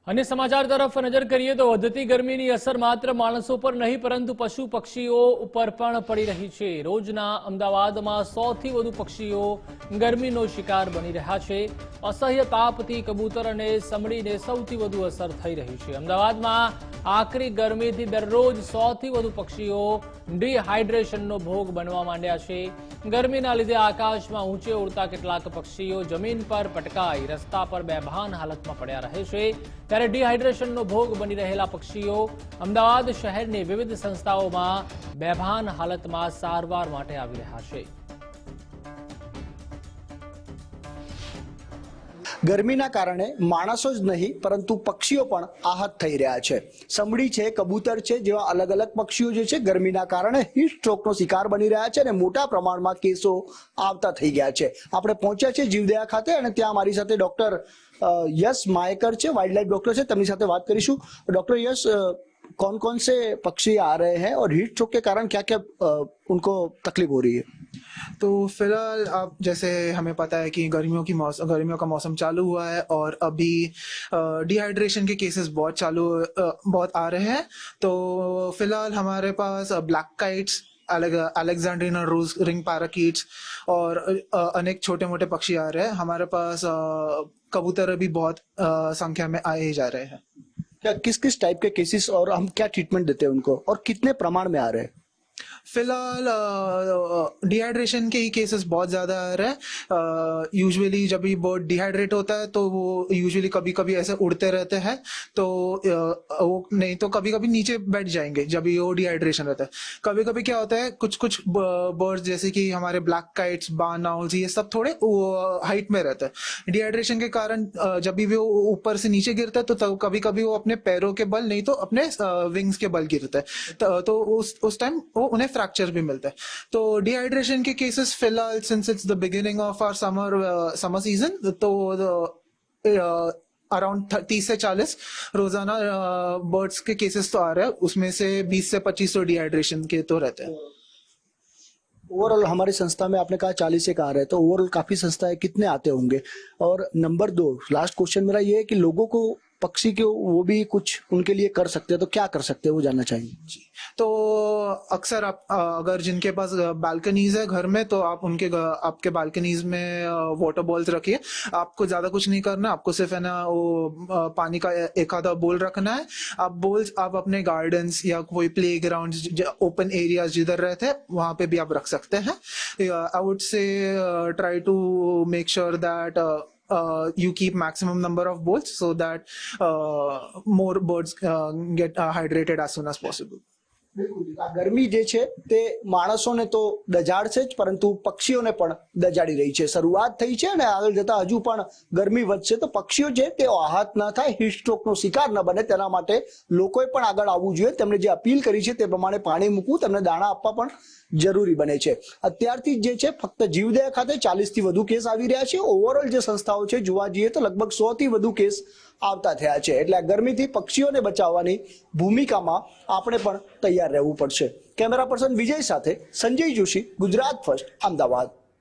અને સમાચાર તરફ નજર કરીએ તો વધતી ગરમીની અસર માત્ર માણસો પર નહીં પરંતુ પશુ પક્ષીઓ ઉપર પણ પડી રહી છે। રોજના અમદાવાદમાં 100થી વધુ પક્ષીઓ ગરમીનો શિકાર બની રહ્યા છે। અસહ્ય તાપથી કબૂતર અને સમડીને સૌથી વધુ અસર થઈ રહી છે। અમદાવાદમાં આકરી ગરમીથી દરરોજ 100થી વધુ પક્ષીઓ ડિહાઇડ્રેશનનો ભોગ બનવા માંડ્યા છે। ગરમીના લીધે આકાશમાં ઊંચે ઉડતા કેટલાક પક્ષીઓ જમીન પર પટકાઈ રસ્તા પર બેભાન હાલતમાં પડ્યા રહે છે। ત્યારે ડિહાઇડ્રેશનનો ભોગ બની રહેલા પક્ષીઓ અમદાવાદ શહેરની વિવિધ સંસ્થાઓમાં બેભાન હાલતમાં સારવાર માટે આવી રહ્યા છે। ગરમીના કારણે માણસો જ નહીં પરંતુ પક્ષીઓ પણ આહત થઈ રહ્યા છે। સમડી છે, કબૂતર છે જેવા અલગ અલગ પક્ષીઓ જે છે ગરમીના કારણે હીટ સ્ટ્રોકનો શિકાર બની રહ્યા છે અને મોટા પ્રમાણમાં કેસો આવતા થઈ ગયા છે। આપણે પહોંચ્યા છે જીવદયા ખાતે અને ત્યાં મારી સાથે ડોક્ટર यश मायकर છે, वाइल्ड लाइफ डॉक्टर છે, તેમની સાથે વાત કરીશું। डॉक्टर यश, कौन कौन से पक्षी आ रहे हैं और हीट स्ट्रोक के कारण क्या क्या उनको तकलीफ हो रही है? तो फिलहाल अब जैसे हमें पता है कि गर्मियों का मौसम चालू हुआ है और अभी डिहाइड्रेशन के केसेस बहुत आ रहे हैं। तो फिलहाल हमारे पास ब्लैक काइट्स, अलेक्जेंड्रिना रोज रिंग पैराकीट्स और अनेक छोटे मोटे पक्षी आ रहे हैं। हमारे पास कबूतर भी बहुत संख्या में आए ही जा रहे हैं। क्या किस किस टाइप के केसेस और हम क्या ट्रीटमेंट देते हैं उनको और कितने प्रमाण में आ रहे हैं? फिलहाल डिहाइड्रेशन के ही केसेस बहुत ज़्यादा आ रहे हैं। यूजुअली जब भी बर्ड डिहाइड्रेट होता है तो वो यूजुअली कभी कभी ऐसे उड़ते रहते हैं, तो वो नहीं तो कभी कभी नीचे बैठ जाएंगे जब भी वो डिहाइड्रेशन रहता है। कभी कभी क्या होता है, कुछ कुछ बर्ड्स जैसे कि हमारे ब्लैक काइट्स, बार्न आउल्स, ये सब थोड़े हाइट में रहता है। डिहाइड्रेशन के कारण जब भी वो ऊपर से नीचे गिरता है तो कभी कभी वो अपने पैरों के बल नहीं तो अपने विंग्स के बल गिरता है, तो उस टाइम वो उन्हें फ्रैक्चर भी मिलता है। तो डिहाइड्रेशन के केसेस फिलहाल since it's the beginning of our summer season, तो अराउंड 30 से 40 रोजाना बर्ड्स के केसेस तो आ रहे हैं, उसमें से 20 से 25 तो डिहाइड्रेशन के तो रहते हैं। ओवरऑल हमारी संस्था में आपने कहा 40 एक आ रहे हैं, तो ओवरऑल काफी संस्थाएं कितने आते होंगे? और नंबर 2, लास्ट क्वेश्चन मेरा ये है कि लोगों को पक्षी के वो भी कुछ उनके लिए कर सकते हैं, तो क्या कर सकते हैं वो जानना चाहिए। जी, तो अक्सर आप अगर जिनके पास बालकनीज है घर में, तो आप आपके बालकनीज में वाटर बॉल्स रखिए। आपको ज्यादा कुछ नहीं करना, आपको सिर्फ है ना वो पानी का एक आधा बोल रखना है। आप अपने गार्डन्स या कोई प्ले ग्राउंड, ओपन एरियाज जिधर रहते हैं वहां पे भी आप रख सकते हैं। I would say try to make sure that you keep maximum number of bowls so that more birds get hydrated as soon as possible. આ ગરમી જે છે તે માણસોને તો દજાડશે જ પરંતુ પક્ષીઓને પણ દજાડી રહી છે। શરૂઆત થઈ છે અને આગળ જતા હજુ પણ ગરમી વધશે, તો પક્ષીઓ છે તે આહત ન થાય, હીટ સ્ટ્રોકનો શિકાર ન બને તેના માટે લોકોએ પણ આગળ આવવું જોઈએ। તેમણે જે અપીલ કરી છે તે પ્રમાણે પાણી મૂકવું, તેમને દાણા આપવા પણ જરૂરી બને છે। અત્યારથી જે છે ફક્ત જીવદયા ખાતે 40થી વધુ કેસ આવી રહ્યા છે। ઓવરઓલ જે સંસ્થાઓ છે જોવા જઈએ તો લગભગ 100થી વધુ કેસ આવતા થયા છે। એટલે આ ગરમીથી પક્ષીઓને બચાવવાની ભૂમિકામાં આપણે પણ તૈયાર રહેવું પડશે। કેમેરા પર્સન વિજય સાથે સંજય જોશી, ગુજરાત ફર્સ્ટ, અમદાવાદ।